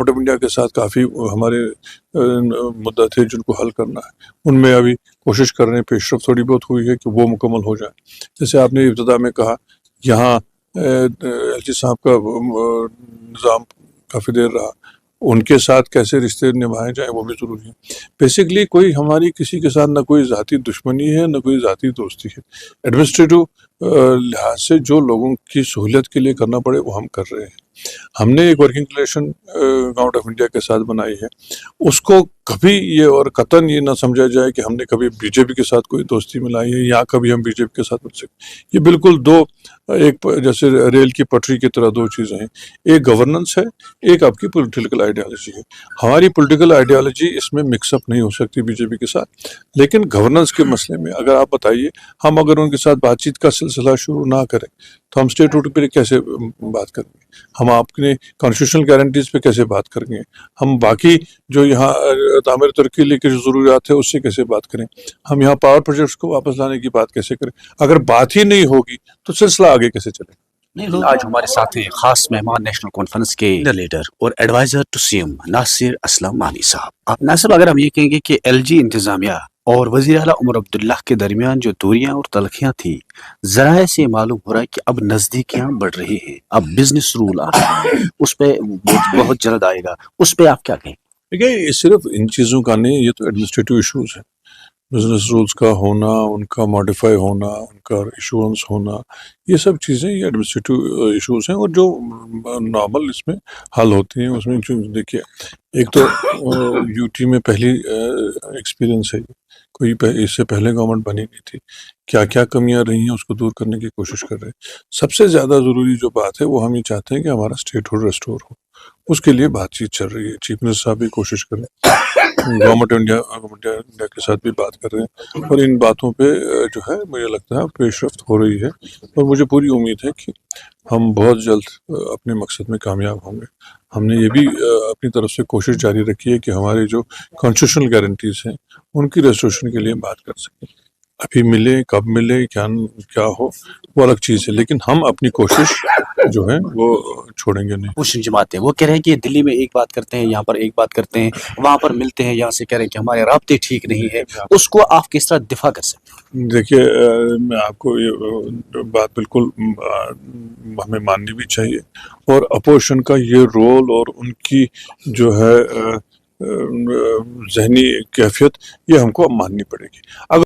Government of India کے ساتھ کافی ہمارے مدعا تھے جن کو حل کرنا ہے، ان میں ابھی کوشش کر رہے ہیں، پیش رفت تھوڑی بہت ہوئی ہے کہ وہ مکمل ہو جائے. جیسے آپ نے ابتدا میں کہا، یہاں ایل جی صاحب کا نظام کافی دیر رہا، ان کے ساتھ کیسے رشتے نبھائے جائیں وہ بھی ضروری ہے. بیسکلی کوئی ہماری کسی کے ساتھ نہ کوئی ذاتی دشمنی ہے نہ کوئی ذاتی دوستی ہے. ایڈمنسٹریٹو لحاظ سے جو لوگوں کی سہولت کے لیے کرنا پڑے وہ ہم کر رہے ہیں. ہم نے ایک working relation government of India کے ساتھ بنائی ہے، اس کو کبھی یہ اور قطعاً یہ نہ سمجھا جائے کہ ہم نے کبھی بی جے پی کے ساتھ کوئی دوستی ملائی ہے یا کبھی ہم بی جے پی کے ساتھ بن سکتے. یہ بالکل دو، ایک جیسے ریل کی پٹری کی طرح دو چیزیں ہیں، ایک گورننس ہے، ایک آپ کی پولیٹیکل آئیڈیالوجی ہے. ہماری پولیٹیکل آئیڈیالوجی اس میں مکس اپ نہیں ہو سکتی بی جے پی کے ساتھ، لیکن گورننس کے مسئلے میں اگر آپ بتائیے، ہم اگر ان کے ساتھ بات چیت کا سلسلہ شروع نہ کریں تو ہم اسٹیٹ ہوڈ پہ کیسے بات کریں گے؟ ہم اپنے کانسٹیٹیوشنل گارنٹیز پہ کیسے بات کریں گے؟ ہم باقی جو یہاں تعمیر ترقی کے جو ضروریات ہے اس سے کیسے بات کریں؟ ہم یہاں پاور پروجیکٹس کو واپس لانے کی بات کیسے کریں؟ اگر بات ہی نہیں ہوگی تو سلسلہ آگے کیسے چلے؟ آج ہمارے ساتھ ہیں خاص مہمان نیشنل کانفرنس کے لیڈر اور ایڈوائزر ٹو سی ایم ناصر اسلم مانی صاحب. ناصر، اگر ہم یہ کہیں گے کہ ایل جی انتظامیہ اور وزیر اعلیٰ عمر عبداللہ کے درمیان جو دوریاں اور تلخیاں تھیں، ذرائع سے معلوم ہو رہا ہے کہ اب نزدیکیاں بڑھ رہی ہیں، اب بزنس رول آ رہا ہے، اس پہ بہت جلد آئے گا، اس پہ آپ کیا کہیں؟ دیکھیے، یہ صرف ان چیزوں کا نہیں، یہ تو ایڈمنسٹریٹو ایشوز ہیں. بزنس رولز کا ہونا، ان کا ماڈیفائی ہونا، ان کا ایشورنس ہونا، یہ سب چیزیں یہ ایڈمنسٹریٹو ایشوز ہیں اور جو نارمل اس میں حل ہوتی ہیں. اس میں جو دیکھیے، ایک تو یو ٹی میں پہلی ایکسپیرینس ہے، کوئی اس سے پہلے گورنمنٹ بنی نہیں تھی. کیا کیا کمیاں رہی ہیں اس کو دور کرنے کی کوشش کر رہے ہیں. سب سے زیادہ ضروری جو بات ہے وہ ہم یہ چاہتے ہیں کہ ہمارا اسٹیٹ ہوڈ ریسٹور ہو، اس کے لیے بات چیت چل رہی ہے. چیف منسٹر صاحب بھی کوشش کر رہے ہیں، گورنمنٹ انڈیا کے ساتھ بھی بات کر رہے ہیں، اور ان باتوں پہ جو ہے مجھے لگتا ہے پیش رفت ہو رہی ہے، اور مجھے پوری امید ہے کہ ہم بہت جلد اپنے مقصد میں کامیاب ہوں گے. ہم نے یہ بھی اپنی طرف سے کوشش جاری رکھی ہے کہ ہمارے جو کانسٹیٹیوشنل گارنٹیز ہیں ان کی ریسٹوریشن کے لیے بات کر سکیں. ابھی ملے، کب ملے، کیا ہو وہ الگ چیز ہے، لیکن ہم اپنی کوشش جو ہے وہ چھوڑیں گے نہیں. مسلم جماعتیں وہ کہہ رہے ہیں کہ دلی میں ایک بات کرتے ہیں، یہاں پر ایک بات کرتے ہیں، وہاں پر ملتے ہیں، یہاں سے کہہ رہے ہیں کہ ہمارے رابطے ٹھیک نہیں ہے. اس کو آپ کس طرح دفاع کر سکتے ہیں؟ دیکھیے، میں آپ کو یہ بات بالکل ہمیں ماننی بھی چاہیے، اور اپوزیشن کا یہ رول اور ان کی جو ہے ذہنی کیفیت یہ ہم کو اب ماننی پڑے گی. اگر